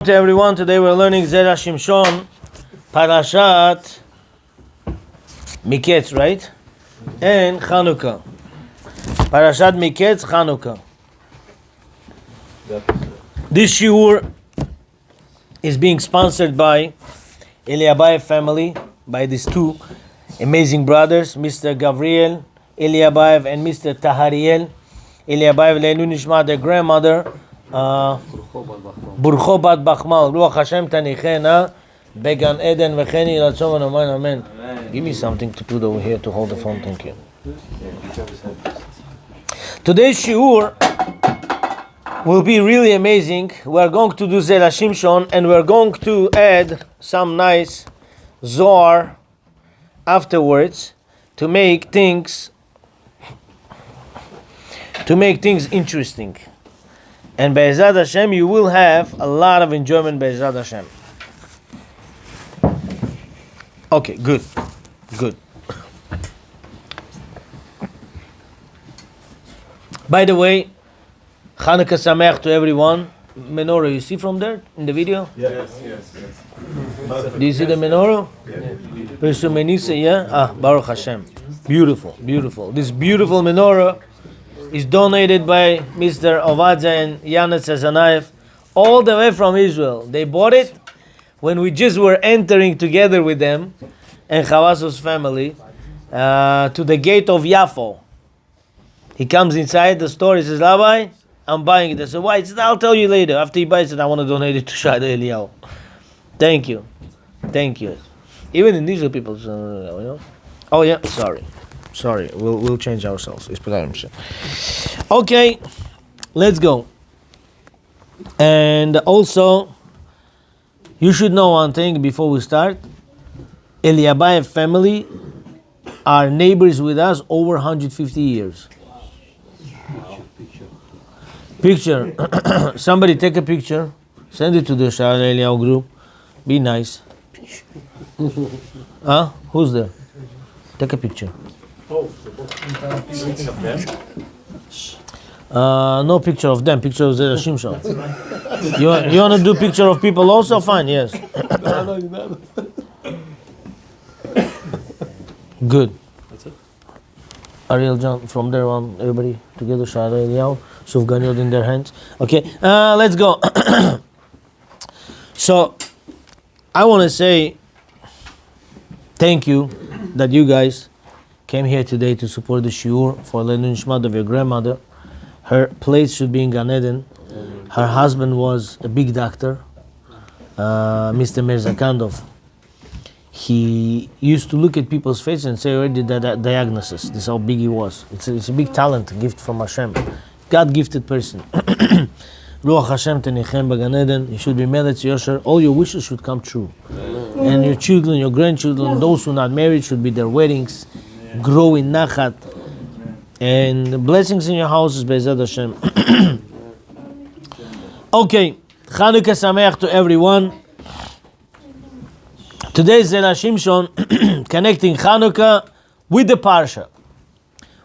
To everyone, today we're learning Zera Shimshon, Parashat Miketz, right? And Chanukah. Parashat Miketz, Chanukah. This shiur is being sponsored by Eliabayev family, by these two amazing brothers, Mr. Gavriel Eliabayev and Mr. Tahariel Eliabayev. Le'enu nishma, their grandmother, Burcho bat Bachmal, Ruach Hashem tanichena began Eden v'cheni ratzon v'noman, amen. Give me something to put over here to hold the phone, thank you. Today's shiur will be really amazing. We're going to do Zera Shimshon and we're going to add some nice Zohar afterwards to make things interesting. And Be'ezrat Hashem, you will have a lot of enjoyment, Be'ezrat Hashem. Okay, good. By the way, Hanukkah Sameach to everyone. Menorah, you see from there in the video? Yes. Do you see the menorah? Yeah. Baruch Hashem. Beautiful. This beautiful menorah is donated by Mr. Ovadze and Yanet Zanaev all the way from Israel. They bought it when we just were entering together with them and Chavaso's family to the gate of Yafo. He comes inside the store, he says, Rabbi, I'm buying it. I said, why? He said, I'll tell you later. After he buys it, I want to donate it to Shada Eliyahu. Thank you. Even in Israel, people say, you know? Oh yeah, sorry. We'll change ourselves. Okay, let's go. And also, you should know one thing before we start. Eliabayev family are neighbors with us over 150 years. Picture. Somebody take a picture. Send it to the Shara Eliyahu group. Be nice. Who's there? Take a picture. No picture of them. Picture of Zera Shimshon. You want to do picture of people also? Fine. Yes. Good. That's it. Ariel John from there on. Everybody together. Shara Eliyahu. Sufganiyot in their hands. Okay. Let's go. So, I want to say thank you that you guys came here today to support the shiur for Le'enu Nishmat of your grandmother. Her place should be in Gan Eden. Her husband was a big doctor, Mr. Meir Zakandov. He used to look at people's faces and say already the diagnosis. This is how big he was. It's a big talent, a gift from Hashem. God-gifted person. Ruach Hashem tenichem b'Gan Eden. You should be Meretz Yosher. All your wishes should come true. And your children, your grandchildren, those who are not married, should be their weddings. Grow in nachat. And the blessings in your houses, Be'ezrat Hashem. Okay. Chanukah Sameach to everyone. Today's Zera Shimshon connecting Chanukah with the Parsha.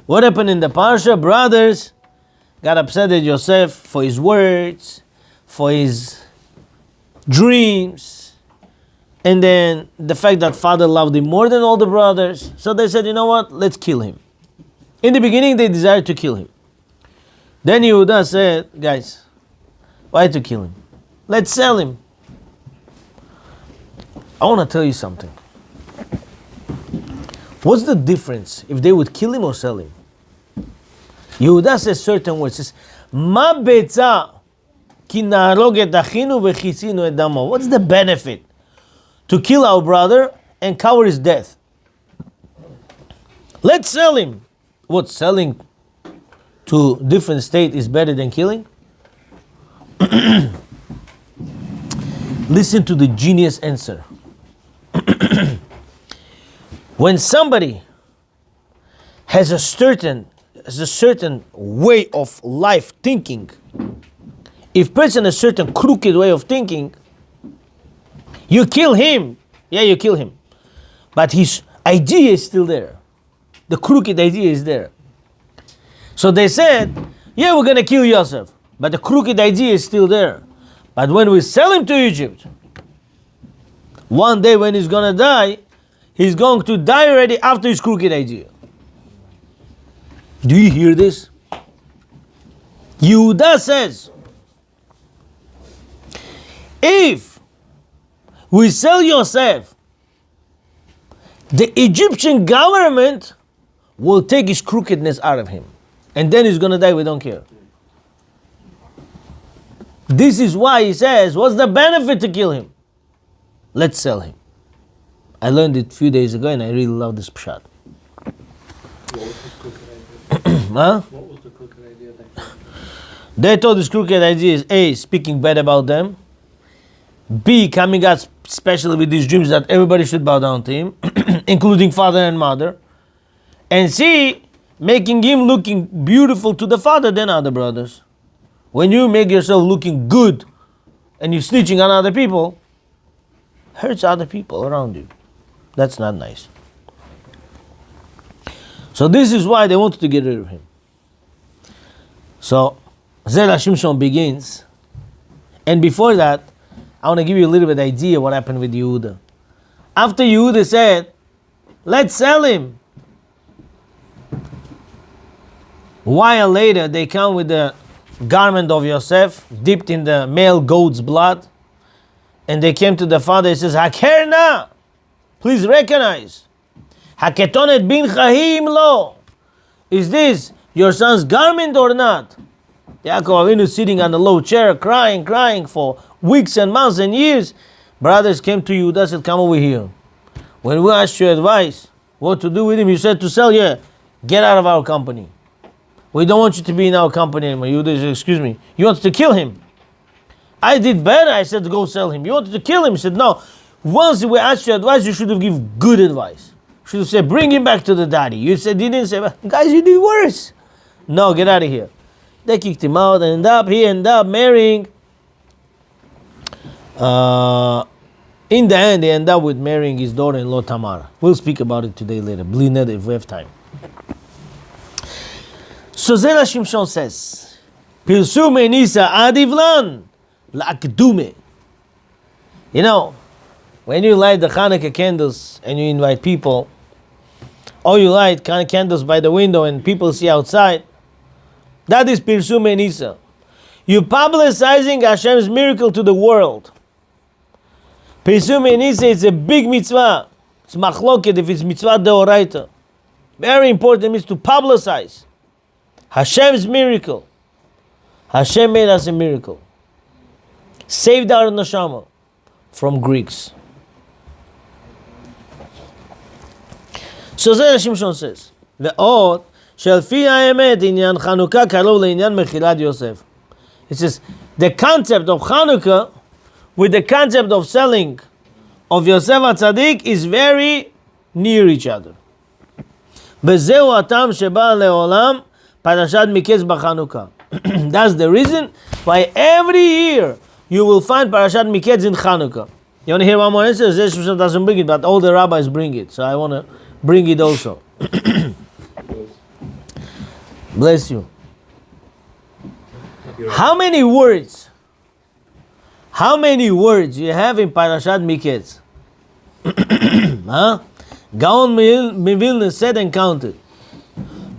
What happened in the Parsha? Brothers got upset at Yosef for his words, for his dreams, and then the fact that father loved him more than all the brothers. So they said, you know what, let's kill him. In the beginning, they desired to kill him. Then Yehuda said, guys, why to kill him? Let's sell him. I want to tell you something. What's the difference if they would kill him or sell him? Yehuda says certain words. He says, Ma betza ki naharog et achinu v'chitzinu et damo. What's the benefit to kill our brother and cover his death? Let's sell him. What, selling to different state is better than killing? Listen to the genius answer. When somebody has a certain way of life thinking, if person has a certain crooked way of thinking, you kill him. Yeah, you kill him. But his idea is still there. The crooked idea is there. So they said, yeah, we're going to kill Yosef. But the crooked idea is still there. But when we sell him to Egypt, one day when he's going to die, he's going to die already after his crooked idea. Do you hear this? Yehuda says, if we sell Yosef, the Egyptian government will take his crookedness out of him. And then he's going to die, we don't care. This is why he says, what's the benefit to kill him? Let's sell him. I learned it a few days ago and I really love this pshat. What was the crooked idea? Huh? What was the crooked idea then? They thought this crooked idea is A, speaking bad about them, B, coming out especially with these dreams that everybody should bow down to him, including father and mother, and C, making him looking beautiful to the father than other brothers. When you make yourself looking good and you're snitching on other people, hurts other people around you. That's not nice. So this is why they wanted to get rid of him. So Zera Shimshon begins, and before that, I want to give you a little bit idea what happened with Yehuda. After Yehuda said, let's sell him, a while later they come with the garment of Yosef dipped in the male goat's blood, and they came to the father. He says, Hakerna, please recognize, Haketonet bin Chahim lo, is this your son's garment or not? Yaakov Avinu sitting on the low chair, crying for weeks and months and years. Brothers came to Yehuda, said, come over here. When we asked your advice, what to do with him, you said to sell. Yeah, get out of our company. We don't want you to be in our company anymore. Yehuda said, excuse me, you wanted to kill him. I did better. I said, go sell him. You wanted to kill him. He said, no. Once we asked your advice, you should have given good advice. You should have said, bring him back to the daddy. You said, you didn't say, guys, you did worse. No, get out of here. They kicked him out, and he ended up marrying. In the end, he ended up with marrying his daughter-in-law Tamar. We'll speak about it today later. Bli neder if we have time. So Zera Shimshon says, Pirsume nisa adivlan la'akdume. You know, when you light the Hanukkah candles and you invite people, or you light candles by the window and people see outside, that is Pirsume nisa. You're publicizing Hashem's miracle to the world. Pirsume nisa is a big mitzvah. It's machloket if it's mitzvah deoraita. Very important is to publicize Hashem's miracle. Hashem made us a miracle. Saved our neshama from Greeks. So Zera Shimshon says, ועוד שלפי האמת עניין חנוכה קרוב לעניין מחילת יוסף. It says, the concept of Chanukah with the concept of selling of Yosef HaTzadik is very near each other. וזהו הטעם שבא לעולם Parashat Miketz b'Chanukah. That's the reason why every year you will find Parashat Miketz in Chanukah. You want to hear one more answer? Zera Shimshon doesn't bring it, but all the rabbis bring it. So I want to bring it also. Bless you. How many words you have in Parashat Miketz? Huh? Gaon Mivilna said and counted.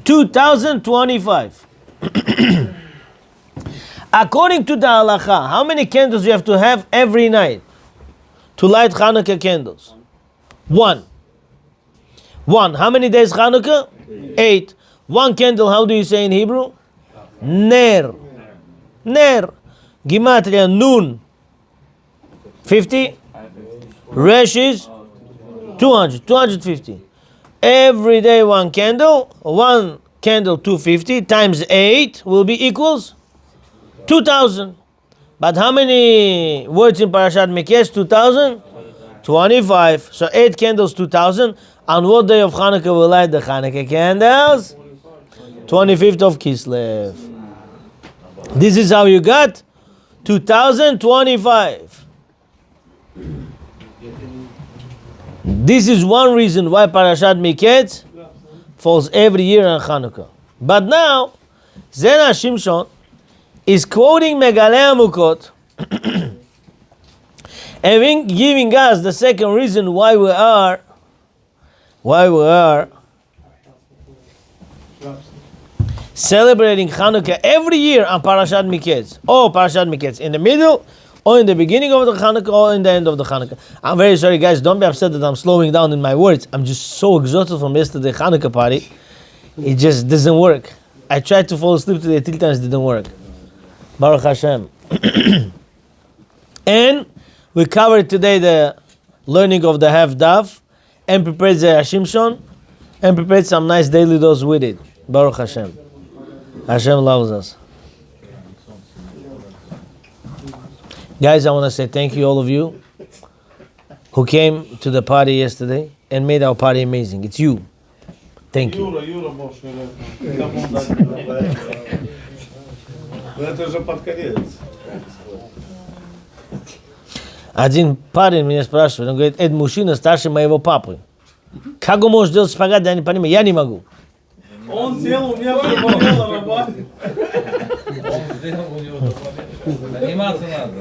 2025. According to the halacha, how many candles you have to have every night to light Hanukkah candles? One. How many days Hanukkah? 8. One candle, how do you say in Hebrew? Ner. Gematria Nun. 50. Resh is 200. 250. Every day one candle 250 times 8 will be equals 2000. But how many words in Parashat Miketz? 2000? 25. So 8 candles 2000. On what day of Hanukkah will light the Hanukkah candles? 25th of Kislev. This is how you got 2025. This is one reason why Parashat Miketz falls every year on Chanukah. But now, Zera Shimshon is quoting Megalei Amukot And giving us the second reason why we are celebrating Hanukkah every year on Parashat Miketz. Or Parashat Miketz in the middle, or in the beginning of the Hanukkah, or in the end of the Hanukkah. I'm very sorry, guys. Don't be upset that I'm slowing down in my words. I'm just so exhausted from yesterday's Hanukkah party. It just doesn't work. I tried to fall asleep today 3 times, it didn't work. Baruch Hashem. And we covered today the learning of the half daf, and prepared Zera Shimshon, and prepared some nice daily dose with it. Baruch Hashem. Hashem loves us. Guys, I want to say thank you all of you who came to the party yesterday and made our party amazing. It's you. Thank you. Один парень меня спрашивает, он говорит, этот мужчина старше моего папы. Как он может делать шпагат, я не понимаю, я не могу. Он сел, у меня приболела работа. Заниматься надо.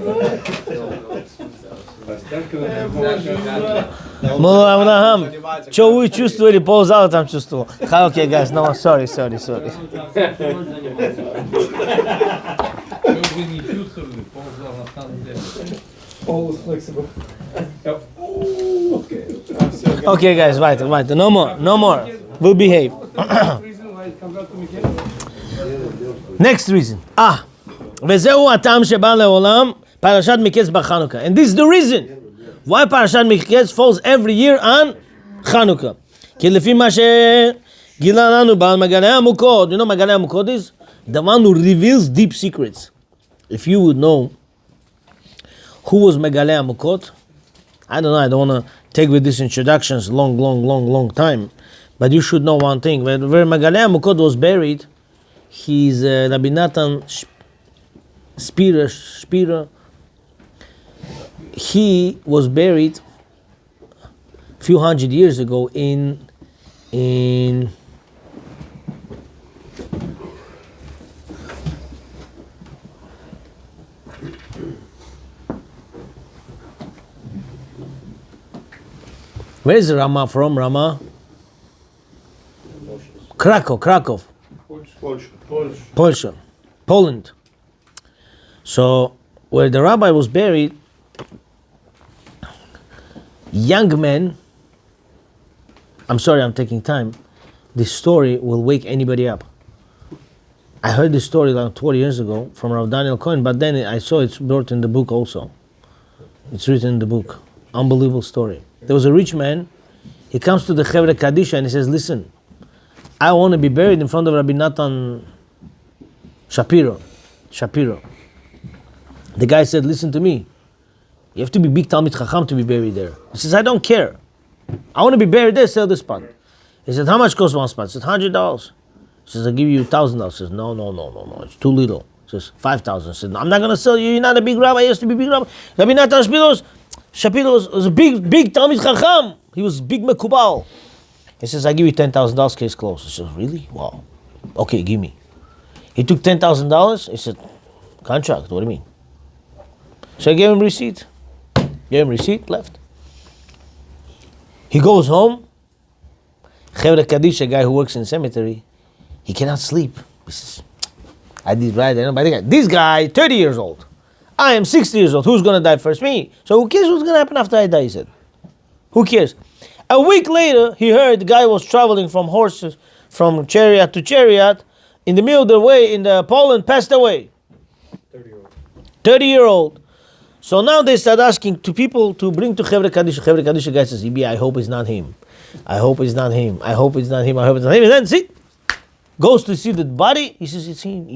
Авраам, что вы чувствовали, ползала там чувствовал. Okay, guys, no, sorry. Вы не чувствовали, ползал на самом деле. Always flexible. Okay, guys, weiter. No more. We'll behave. Next reason. וזהו הטעם שבא לעולם, פרשת מקץ בחנוכה. And this is the reason why פרשת מקץ falls every year on Hanukkah. כי לפי מה שגילה לנו בעל מגלה עמוקות, you know מגלה עמוקות is? The one who reveals deep secrets. If you would know who was מגלה עמוקות, I don't know, I don't want to take with these introductions long time, but you should know one thing. Where מגלה עמוקות was buried, he's Rabbi Nathan Shapiro. He was buried a few hundred years ago in where is Rama from? Rama? Krakow. Polsha. Poland. So, where the rabbi was buried, young men, I'm sorry I'm taking time, this story will wake anybody up. I heard this story like 20 years ago from Rav Daniel Cohen, but then I saw it's brought in the book also. It's written in the book. Unbelievable story. There was a rich man, he comes to the Chevre Kadisha and he says, listen, I want to be buried in front of Rabbi Nathan Shapiro. The guy said, listen to me. You have to be big Talmid Chacham to be buried there. He says, I don't care. I want to be buried there, sell this spot. He said, how much costs one spot? He said, $100. He says, I'll give you $1,000. He says, no, it's too little. He says, $5,000. He said, no, I'm not going to sell you. You're not a big rabbi. I used to be a big rabbi. Rabbi Nathan Shapiro was a big Talmid Chacham. He was big Mekubal. He says, I'll give you $10,000, case closed. He says, really? Wow. Okay, give me. He took $10,000. He said, contract, what do you mean? So I gave him receipt. Left. He goes home. Chevre Kaddish, a guy who works in cemetery, he cannot sleep. He says, I did right. This guy, 30 years old. I am 60 years old. Who's going to die first? Me. So who cares what's going to happen after I die, he said. Who cares? A week later, he heard the guy was traveling from horses, from chariot to chariot. In the middle of the way, in the Poland, passed away. 30-year-old. So now they start asking to people to bring to Chevre Kaddish. Chevre Kaddish guy says, I hope it's not him. I hope it's not him. And then see, goes to see the body. He says, it's him.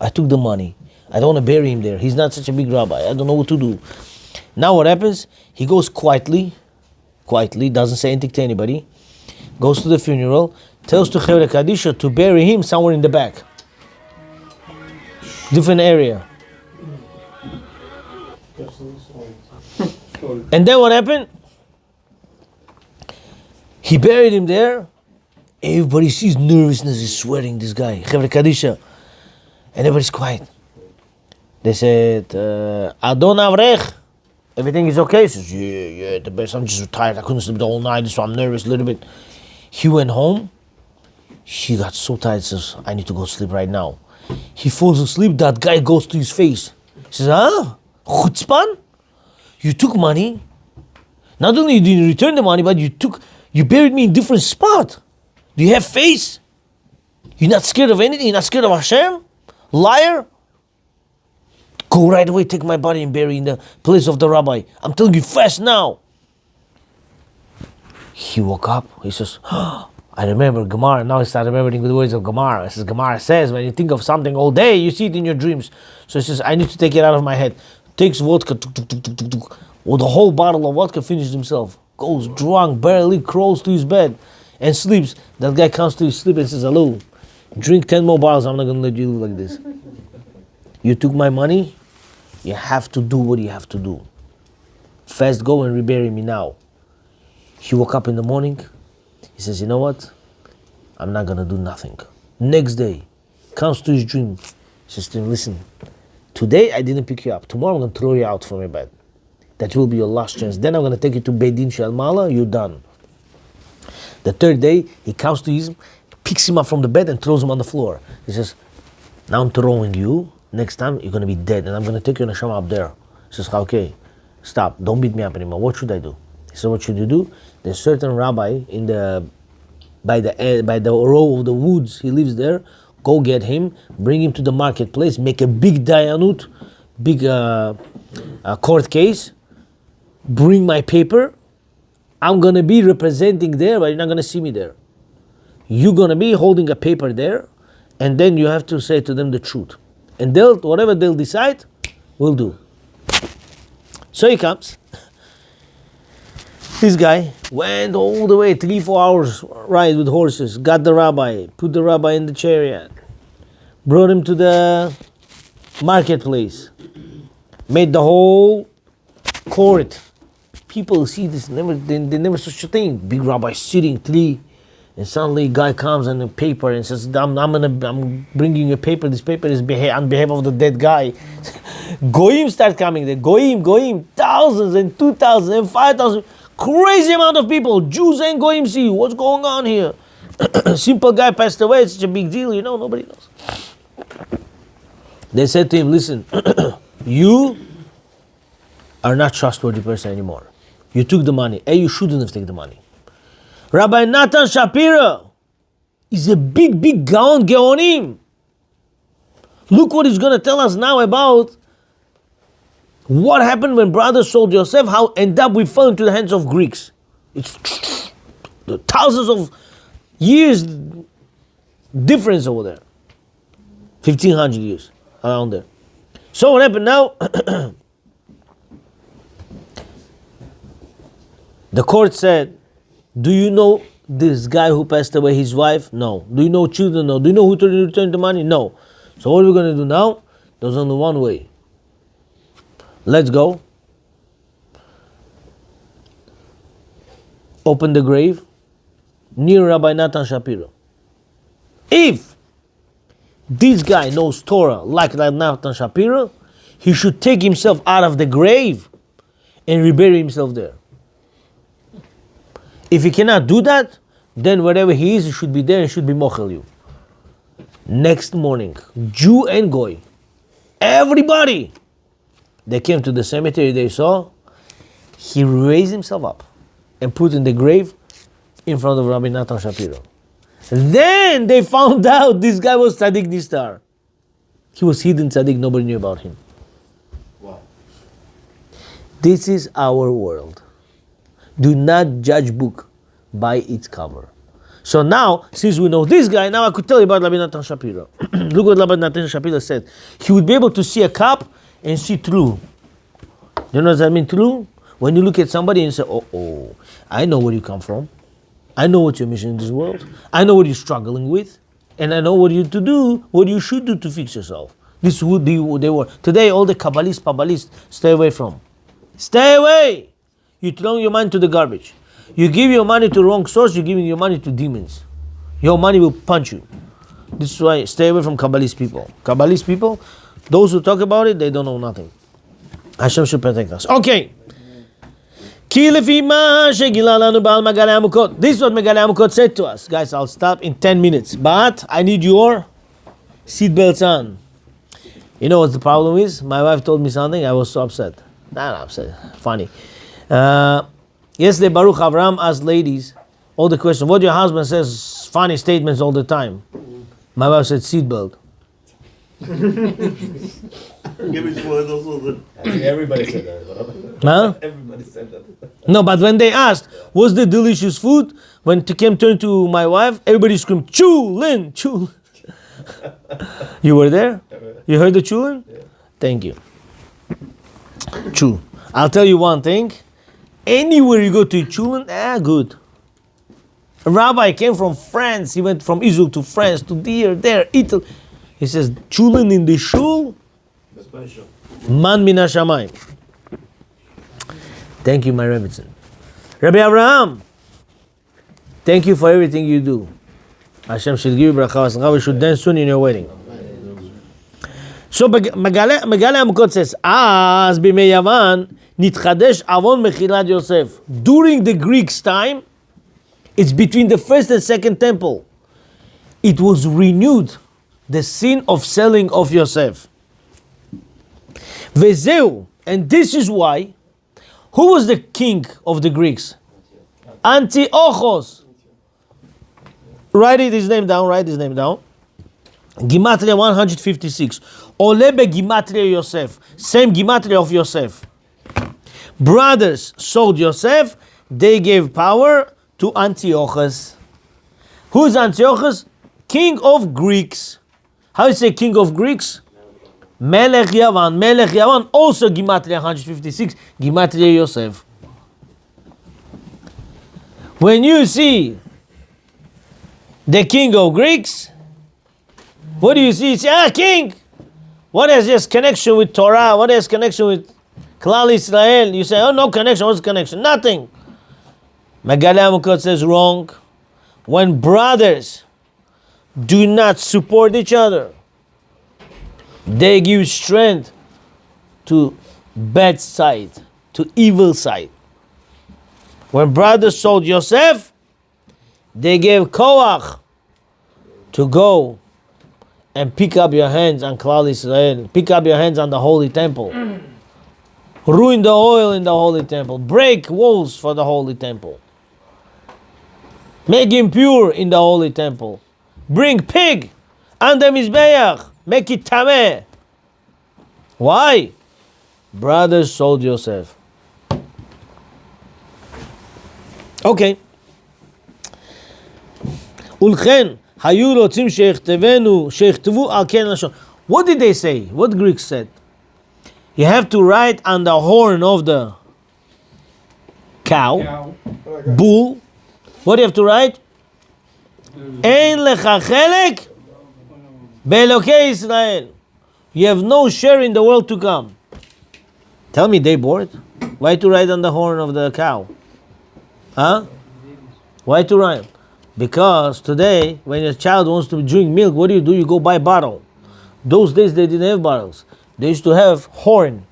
I took the money. I don't want to bury him there. He's not such a big rabbi. I don't know what to do. Now what happens? He goes quietly, doesn't say anything to anybody, goes to the funeral, tells to Chevre Kaddish to bury him somewhere in the back. Different area. And then what happened? He buried him there. Everybody sees nervousness, he's sweating, this guy, Chevre Kadisha. And everybody's quiet. They said, Adon Avrech, everything is okay? He says, yeah, the best. I'm just tired. I couldn't sleep the whole night, so I'm nervous a little bit. He went home. He got so tired, says, I need to go sleep right now. He falls asleep. That guy goes to his face. He says, chutzpan? You took money. Not only you didn't return the money, but you buried me in different spot. Do you have face? You're not scared of anything? You're not scared of Hashem? Liar? Go right away, take my body and bury in the place of the rabbi. I'm telling you fast now. He woke up. He says, I remember Gemara. Now he started remembering the words of Gemara. He says, Gemara says, when you think of something all day, you see it in your dreams. So he says, I need to take it out of my head. Takes vodka, or the whole bottle of vodka, finished himself. Goes drunk, barely crawls to his bed and sleeps. That guy comes to his sleep and says, hello, drink 10 more bottles. I'm not going to let you live like this. You took my money. You have to do what you have to do. Fast, go and rebury me now. He woke up in the morning. He says, you know what? I'm not going to do nothing. Next day, comes to his dream. He says to him, listen, today I didn't pick you up. Tomorrow I'm going to throw you out from your bed. That will be your last chance. Then I'm going to take you to Beidin Shel Mala. You're done. The third day, he comes to him, picks him up from the bed and throws him on the floor. He says, now I'm throwing you. Next time you're going to be dead and I'm going to take you in a neshama up there. He says, okay, stop. Don't beat me up anymore. What should I do? He said, what should you do? There's a certain rabbi by the row of the woods. He lives there. Go get him. Bring him to the marketplace. Make a big dayanut, big court case. Bring my paper. I'm going to be representing there, but you're not going to see me there. You're going to be holding a paper there, and then you have to say to them the truth. And whatever they'll decide, we'll do. So he comes. This guy went all the way, 3-4 hours ride with horses, got the rabbi, put the rabbi in the chariot, brought him to the marketplace, made the whole court. People see this, they never such a thing. Big rabbi sitting, and suddenly a guy comes and a paper and says, I'm bringing you a paper. This paper is on behalf of the dead guy. Goyim start coming there. Goyim, thousands and 2,000 and 5,000. Crazy amount of people. Jews and Goyim see what's going on here. Simple guy passed away. It's such a big deal, nobody knows. They said to him, listen, you are not trustworthy person anymore. You took the money. You shouldn't have taken the money. Rabbi Nathan Shapiro is a big Gaon Geonim. Look what he's going to tell us now about what happened when brothers sold Yosef, how end up we fell into the hands of Greeks. It's the thousands of years difference over there. 1,500 years around there. So what happened now? The court said, do you know this guy who passed away, his wife? No. Do you know children? No. Do you know who returned the money? No. So what are we going to do now? There's only one way. Let's go. Open the grave near Rabbi Nathan Shapiro. If this guy knows Torah like Nathan Shapiro, he should take himself out of the grave and rebury himself there. If he cannot do that, then wherever he is, he should be there and should be mochel you. Next morning, Jew and Goy, everybody, they came to the cemetery, they saw, he raised himself up and put in the grave in front of Rabbi Nathan Shapiro. Then they found out this guy was Tzaddik Nistar. He was hidden Tzaddik, nobody knew about him. Wow. This is our world. Do not judge book by its cover. So now, since we know this guy, now I could tell you about Rabbi Nathan Shapiro. Look what Rabbi Nathan Shapiro said. He would be able to see a cup and see through. You know what that means, through? When you look at somebody and say, oh, I know where you come from. I know what your mission in this world. I know what you're struggling with. And I know what you to do, what you should do to fix yourself. This is who they were. Today, all the Kabbalists, stay away from. Stay away! You throw your money to the garbage. You give your money to the wrong source, you're giving your money to demons. Your money will punch you. This is why stay away from Kabbalist people. Kabbalist people, Those who talk about it, they don't know nothing. Hashem should protect us. Okay. This is what Megalei Amukot said to us. Guys, I'll stop in 10 minutes. But I need your seatbelts on. You know what the problem is? My wife told me something. I was so upset. Not upset. Funny. Yesterday, Baruch Avram asked ladies all the questions. What your husband says funny statements all the time. My wife said seatbelt. Everybody said that. Huh? Everybody said that. No, but when they asked, what's the delicious food? When it came turn to my wife, everybody screamed, chulin, chulin. You were there? You heard the chulin? Yeah. Thank you. True. I'll tell you one thing. Anywhere you go to chulin, good. A rabbi came from France. He went from Israel to France to there, Italy. He says, chulin in the shul, Special. man min hashamayim. Thank you, my Rebbetzin. Rabbi Abraham, thank you for everything you do. Hashem should give you bracha. We should dance soon in your wedding. So Megalei Amukot says, Az b'mei Yavan nitchadesh avon mechilat Yosef. During the Greeks' time, it's between the first and second temple. It was renewed, the sin of selling of Yosef. Vezeu, and this is why. Who was the king of the Greeks? Antiochus. Write his name down. Gematria 156. Olebe Gematria Yosef. Same Gematria of Yosef. Brothers sold Yosef. They gave power to Antiochus. Who is Antiochus? King of Greeks. How do you say king of Greeks? Melech Yavan. Melech Yavan, also Gematria 156, Gematria Yosef. When you see the king of Greeks, what do you see? You say, king! What has this connection with Torah? What has connection with Klal Israel? You say, no connection. What's the connection? Nothing. Megalei Amukot says wrong. When brothers do not support each other, they give strength to bad side, to evil side. When brothers sold Yosef, they gave koach to go and pick up your hands on Klal Israel, pick up your hands on the holy temple, ruin the oil in the holy temple, break walls for the holy temple, make impure in the holy temple, bring pig on the Mizbeach, make it tameh. Why? Brothers sold Yosef. Okay. Ulchen hayu rotzim sheyichtevu al ken lashon. What did they say? What Greeks said? You have to write on the horn of the cow, bull. What do you have to write? Ein lecha chelek be'elokei Israel. You have no share in the world to come. Tell me, they bored? Why to write on the horn of the cow? Huh? Why to write? Because today, when a child wants to drink milk, what do? You go buy a bottle. Those days, they didn't have bottles. They used to have horn.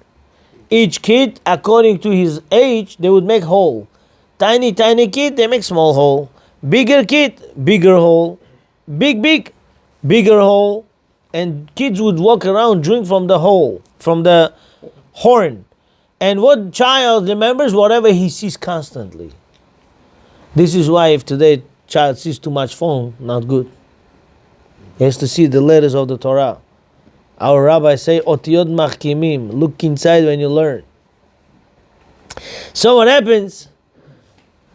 Each kid, according to his age, they would make hole. Tiny kid, they make small hole. Bigger kid, bigger hole. Bigger hole. And kids would walk around, drink from the hole, from the horn. And what child remembers? Whatever he sees constantly. This is why if today child sees too much phone, not good. He has to see the letters of the Torah. Our rabbis say, Otiyot machkimim, look inside when you learn. So what happens?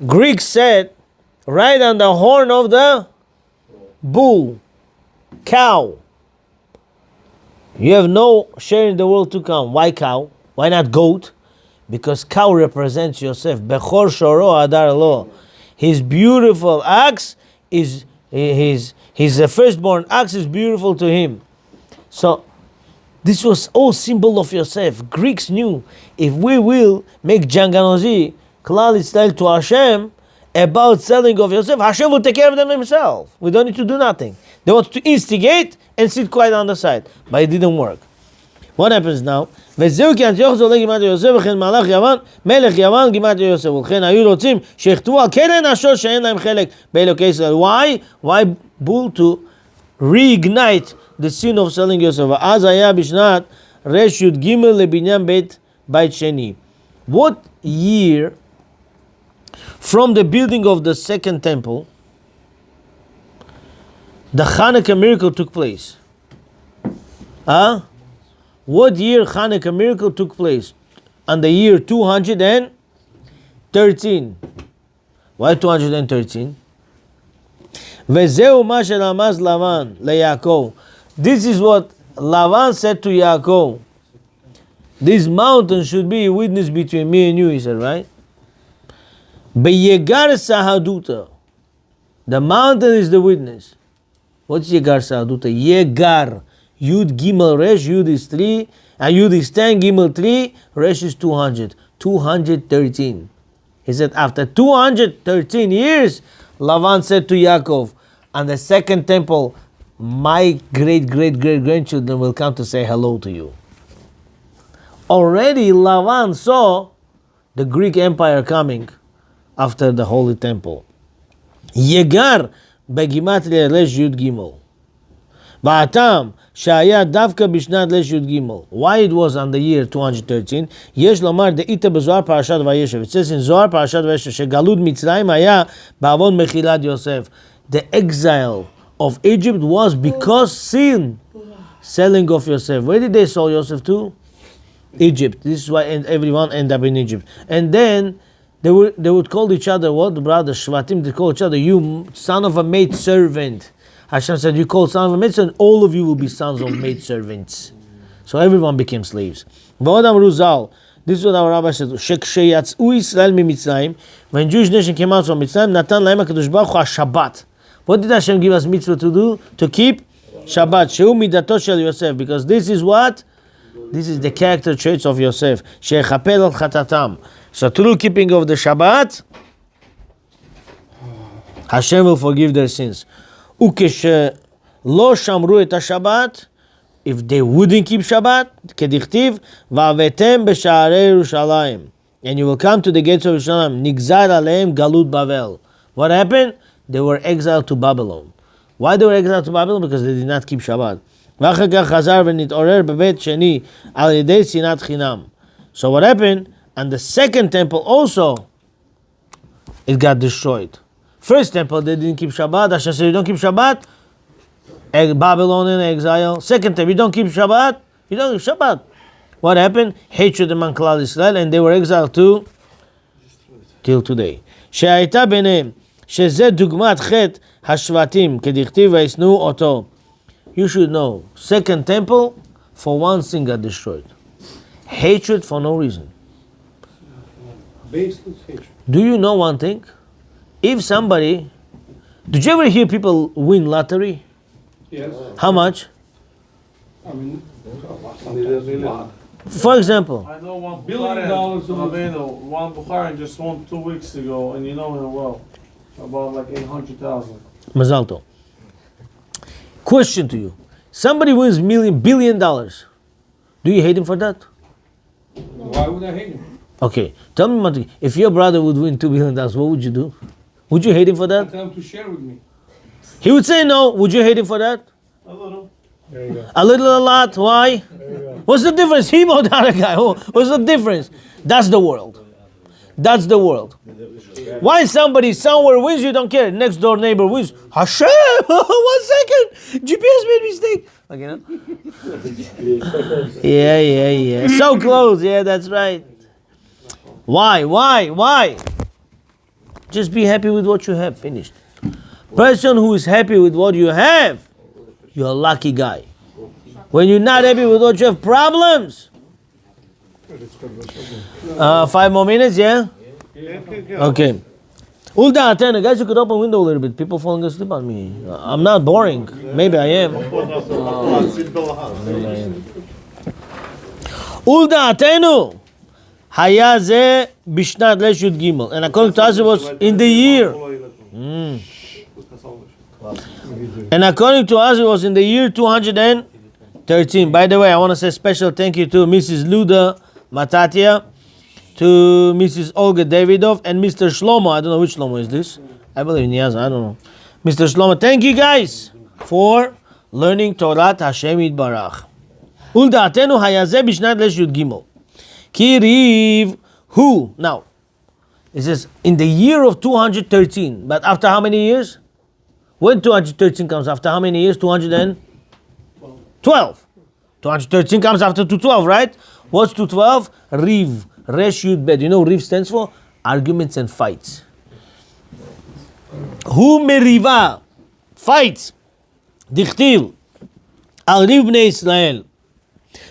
Greeks said, write on the horn of the bull, cow. You have no share in the world to come. Why cow? Why not goat? Because cow represents Yosef. Bechor shoro adar lo. His beautiful ox is his firstborn ox is beautiful to him. So this was all symbol of Yosef. Greeks knew if we will make Janganozi, Klal Yisrael to Hashem about selling of Yosef, Hashem will take care of them himself. We don't need to do nothing. They want to instigate and sit quiet on the side, but it didn't work. What happens now? וזהו כי אנטיוכוס עולה גימטריה יוסף וכן מלך יוון גימטריה יוסף ולכן היו רוצים שיכתבו על קרן השור שאין להם חלק באלוקי ישראל. Why bull to reignite the sin of selling יוסף? אז היה בשנת ר"ג לבניין בית שני. What year from the building of the second temple the Hanukkah miracle took place? What year Hanukkah miracle took place? On the year 213. Why 213? וזהו מה שרמז לבן ליעקב. This is what Lavan said to Yaakov. This mountain should be a witness between me and you, he said, right? Beyegar Sahaduta. The mountain is the witness. What's Yegar Sahaduta? Yegar. Yud Gimel Resh. Yud is 3. And Yud is 10. Gimel 3. Resh is 200. 213. He said, after 213 years, Lavan said to Yaakov, on the second temple, my great-great-great-grandchildren will come to say hello to you. Already Lavan saw the Greek Empire coming after the Holy Temple. Yegar begimatria resh yud gimel. Ba'atam shaya davka bishnas resh yud gimel. Why it was on the year 213? Yesh lomar de'ita bezohar Parashat Vayeshev. It says in Zohar Parashat Vayeshev shegalud Mitzrayim haya ba'avon mechilat Yosef. The exile of Egypt was because sin, selling of Yosef. Where did they sell Yosef to? Egypt. This is why everyone ended up in Egypt. And then they would call each other, what, brother Shvatim, they call each other, you son of a maid servant. Hashem said, you call son of a maid servant, all of you will be sons of maid servants. So everyone became slaves. V'odam Ruzal, this is what our rabbi said, Sheksheyatz'u Yisrael mi-Mitzrayim, when Jewish nation came out from Mitzrayim, Natan lahem HaKadosh Baruch Hu Shabbat. What did Hashem give us mitzvah to do? To keep Shabbat. Shehu midato shel Yosef, because this is what? This is the character traits of Yosef. She'echapel al chatatam. So through keeping of the Shabbat, Hashem will forgive their sins. Ukeshe lo shamru et Shabbat, if they wouldn't keep Shabbat, kedichtiv, va'avetem b'sha'arei Yerushalayim, and you will come to the gates of Yerushalayim, nigzar aleim galut Bavel. What happened? They were exiled to Babylon. Why they were exiled to Babylon? Because they did not keep Shabbat. So what happened? And the second temple also, it got destroyed. First temple, they didn't keep Shabbat. Hashem said, you don't keep Shabbat, Babylonian exile. Second temple, you don't keep Shabbat, you don't keep Shabbat. What happened? Hatred among Klal Israel, and they were exiled too, till today. שהייתה ביניהם, שזה דוגמת חטא השבטים, כדכתיב וישנאו אותו. You should know, second temple, for one thing got destroyed. Hatred for no reason. Baseless hatred. Do you know one thing? If somebody, did you ever hear people win lottery? Yes. How much? I mean, sometimes a lot. For example, I know $1 billion one Bukharian just won 2 weeks ago, and you know him well, about like 800,000. Mazal tov. Question to you: somebody wins $1 billion. Do you hate him for that? Why would I hate him? Okay, tell me one thing. If your brother would win $2 billion, what would you do? Would you hate him for I that? tell him to share with me. He would say no. Would you hate him for that? A little. There you go. A little, a lot. Why? What's the difference? Him or the other guy? What's the difference? That's the world. That's the world. Why somebody somewhere wins, you don't care. Next door neighbor wins. Hashem! 1 second! GPS made mistake. Okay, no? Yeah. So close. Yeah, that's right. Why? Just be happy with what you have. Finished. Person who is happy with what you have, you're a lucky guy. When you're not happy with what you have, problems. 5 more minutes, yeah? Okay. Ulda Atena, guys, you could open window a little bit. People falling asleep on me. I'm not boring. Maybe I am. Ulda Atenu. Hayaze Bishnat Leshut Gimel. And according to us, it was in the year. And according to us, it was in the year 213. 13. By the way, I want to say special thank you to Mrs. Luda Matatia, to Mrs. Olga Davidov, and Mr. Shlomo. I don't know which Shlomo is this. I believe in Yaza. I don't know. Mr. Shlomo, thank you guys for learning Torah Hashem Yitbarach. Ulda'atenu hayazeh b'shnat lesh yud gimel. Ki riv who? Now, it says in the year of 213. But after how many years? When 213 comes, after how many years? 212. 213 comes after 212, right? What's 212? Riv. Resh Yud Bet. You know Riv stands for? Arguments and fights. Who meriva? Fights. Dichtiv. Al Riv Bnei Israel.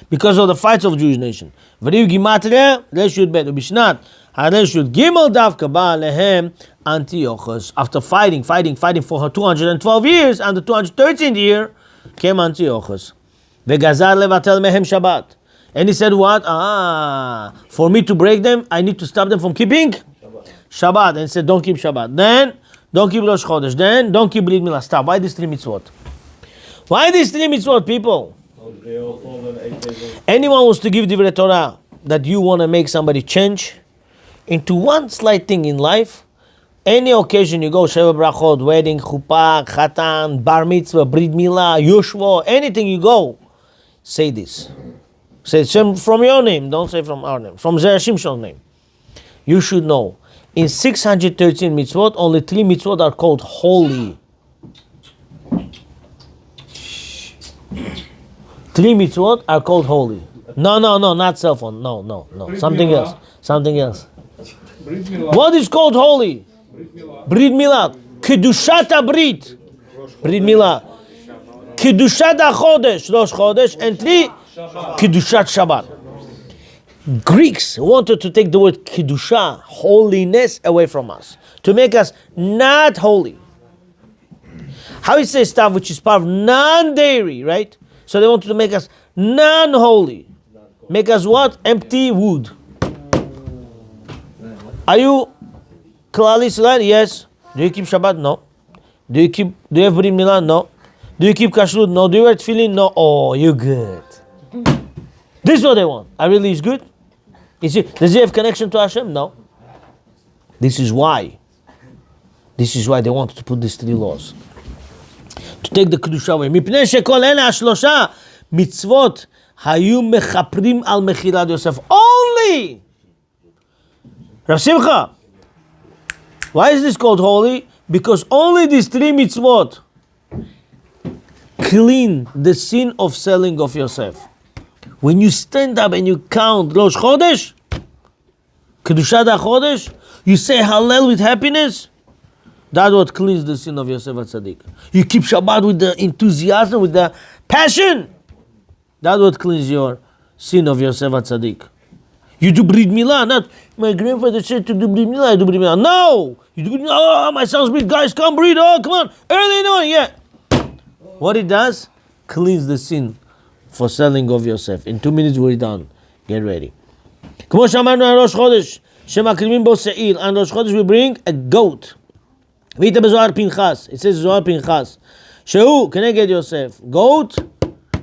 Because of the fights of Jewish nation. V'riv Gimatria. Resh Yud Bet. Ubishnat. Resh Yud Gimel Davka Ba Lehem Antiochus. After fighting for 212 years, and the 213th year came Antiochus. V'gazar levatel mehem Shabbat. And he said what? For me to break them, I need to stop them from keeping Shabbat. And he said, don't keep Shabbat. Then, don't keep Rosh Chodesh. Then, don't keep Brit Milah. Stop. Why these 3 mitzvot? Why these 3 mitzvot, people? Anyone wants to give Divrei Torah that you want to make somebody change into one slight thing in life, any occasion you go, Sheva Brachot, wedding, chuppah, chatan, bar mitzvah, brit milah, yushvo, anything you go, say this. Say from your name, don't say from our name. From Zera Shimshon's name. You should know, in 613 mitzvot, only 3 mitzvot are called holy. 3 mitzvot are called holy. No, not cell phone. No. Something else. What is called holy? Brit Milah. Kedushat HaBrit. Brit Milah. Kedushat HaChodesh. Rosh Chodesh. And 3, Kedushat Shabbat. Greeks wanted to take the word Kedusha, holiness, away from us. To make us not holy. How you say stuff which is part of non-dairy, right? So they wanted to make us non-holy. Make us what? Empty wood. Are you Klal Yisrael? Yes. Do you keep Shabbat? No. Do you have Brit Milah? No. Do you keep Kashrut? No. Do you wear Tefillin? No. Oh, you're good. This is what they want. I really is good. Does he have connection to Hashem? No. This is why they wanted to put these 3 laws. To take the Kedusha away. מפני שכל אלה השלושה מצוות היו מחפרים על מחירת יוסף. Only! Rav Simcha, why is this called holy? Because only these 3 mitzvot clean the sin of selling of Yosef. When you stand up and you count Rosh Chodesh, Kedushat HaChodesh, you say Hallel with happiness, that's what cleans the sin of Yosef HaTzadik. You keep Shabbat with the enthusiasm, with the passion, that's what cleans your sin of Yosef HaTzadik. You do Brit Milah, not my grandfather said to do Brit Milah, I do Brit Milah. No! You do Brit Milah, oh, my son's Brit, guys, come Brit, oh, come on, early in the morning, yeah. What it does, cleans the sin for selling of Yosef. In 2 minutes we're done. Get ready. כמו שאמרנו על ראש חודש, שמקריבים בו שעיר, on ראש חודש we bring a goat. ואיתה בזוהר פנחס, it says זוהר פנחס, שהוא כנגד יוסף. Goat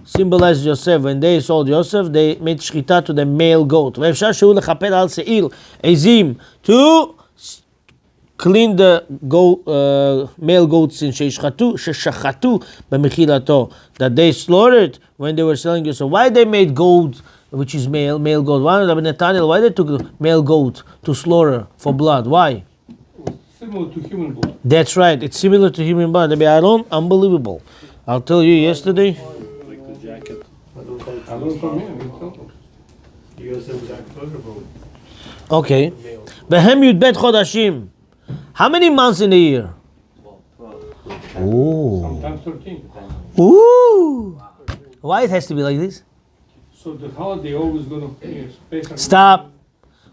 symbolizes Yosef. When they sold Yosef, they made שחיטה to the male goat. ואפשר שהוא לכפר על שעיר, עזים, to clean the male goats in ששחטו במחילתו, that they slaughtered when they were selling Yosef. Why they made goat, which is male goat? Why they took the male goat to slaughter for blood? Why? Similar to human blood. That's right. It's similar to human blood. Rabbi Aaron, unbelievable. I'll tell you yesterday. Like the jacket. I don't know. Yosef jacket about Okay. Behem Yud Bet Chodashim. How many months in a year? 12. Ooh. sometimes 13. Ooh. Why it has to be like this? So the holiday always gonna space. Stop.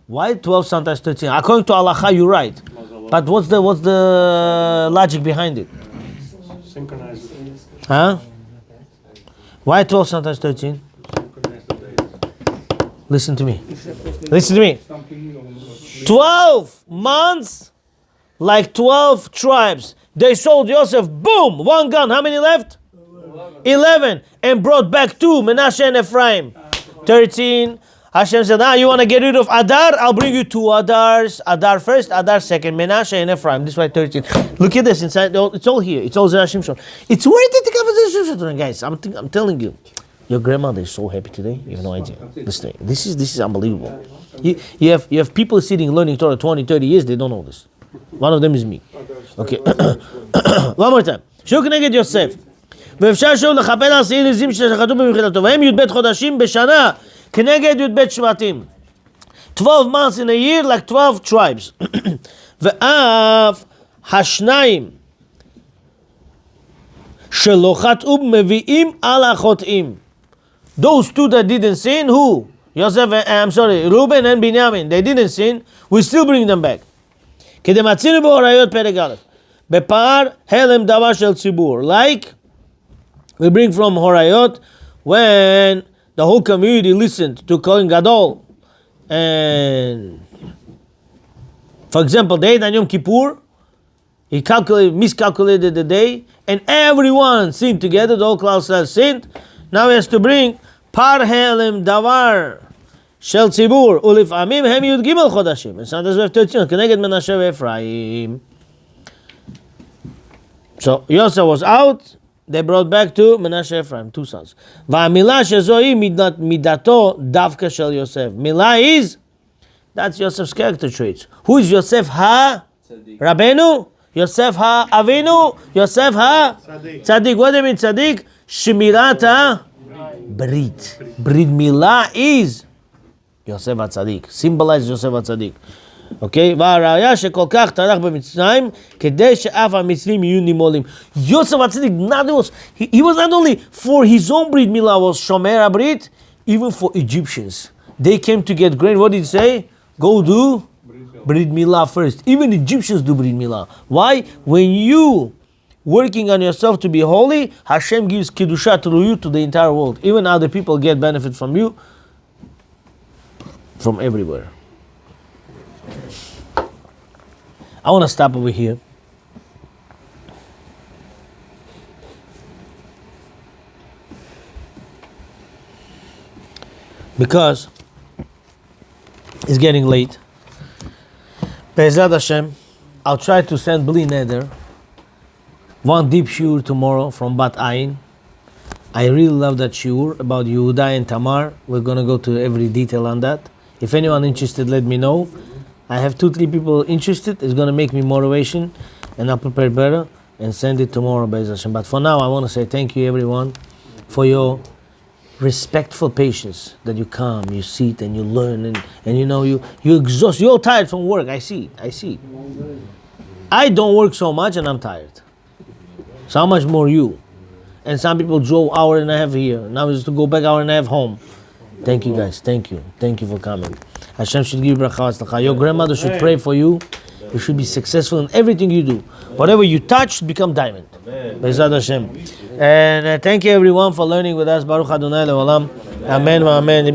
Why 12, sometimes 13? According to Halacha, you're right. But what's the logic behind it? Synchronize. Huh? Why 12, sometimes 13? Synchronize the days. Listen to me. Listen to me. Something 12 months, like 12 tribes. They sold Yosef, boom, 1 gun. How many left? 11, and brought back 2, Menashe and Ephraim. 13, Hashem said, you want to get rid of Adar? I'll bring you 2 Adars. Adar first, Adar second, Menashe and Ephraim. This is why 13. Look at this, inside, it's all here. It's all Zera Shimshon. It's worth it to cover Zera Shimshon, guys. I'm telling you. Your grandmother is so happy today. You have no idea. This is unbelievable. You have people sitting learning Torah 20, 30 years. They don't know this. One of them is me. Okay. One more time. שהוא כנגד יוסף. ואפשר שוב לכפר על שעיר עזים ששחטו במחילתו. והם י"ב חודשים בשנה כנגד י"ב שבטים. 12 months in a year like 12 tribes. ואף השניים שלא חטאו מביאים על החוטאים. Those 2 that didn't sin, who? Reuben and Binyamin, they didn't sin, we still bring them back. כדמצינו בהוריות פרק א', בפר הלם דבר של ציבור. Like, we bring from Horayot, when the whole community listened to Kohen Gadol, and, for example, the day on Yom Kippur, he miscalculated the day, and everyone sinned together, the whole class sinned. Now he has to bring par helem davar shel tzibur ulifamim hem yud gimel chodashim. And sometimes we have 13 connected Menashe Ephraim. So Yosef was out. They brought back to Menashe Ephraim 2 sons. Va'amilah shezoi midato davka shel Yosef. Milah is, that's Yosef's character traits. Who is Yosef ha Rabbeinu? Yosef ha Avinu? Yosef ha Tzaddik. What do you mean Tzaddik? Shmirat ha Brit. Brit Milah is Yosef HaTzadik. Symbolizes Yosef HaTzadik. Okay? והראיה שכל כך טרח במצרים, כדי שאף המצרים יהיו נימולים. Yosef HaTzadik, he was not only for his own Brit Milah, was Shomer HaBrit, even for Egyptians. They came to get grain. What did he say? Go do Brit Milah first. Even Egyptians do Brit Milah. Why? When you working on yourself to be holy, Hashem gives Kiddusha through you to the entire world. Even other people get benefit from you, from everywhere. I want to stop over here. Because it's getting late. Be'ezrat Hashem, I'll try to send Bli Neder one deep shiur tomorrow from Bat Ayin. I really love that shiur about Yehuda and Tamar. We're going to go to every detail on that. If anyone interested, let me know. I have 2-3 people interested. It's going to make me motivation, and I'll prepare better and send it tomorrow, Be'ez Hashem. But for now, I want to say thank you, everyone, for your respectful patience, that you come, you sit, and you learn, and you know, you exhaust. You're tired from work. I see. I don't work so much, and I'm tired. So how much more you? And some people drove hour and a half here. Now it's to go back hour and a half home. Thank you, guys. Thank you for coming. Hashem should give you bracha v'tzlacha. Your grandmother should pray for you. You should be successful in everything you do. Whatever you touch should become diamond. Be'ezrat Hashem. And thank you everyone for learning with us. Baruch Adonai le'olam. Amen v'amen.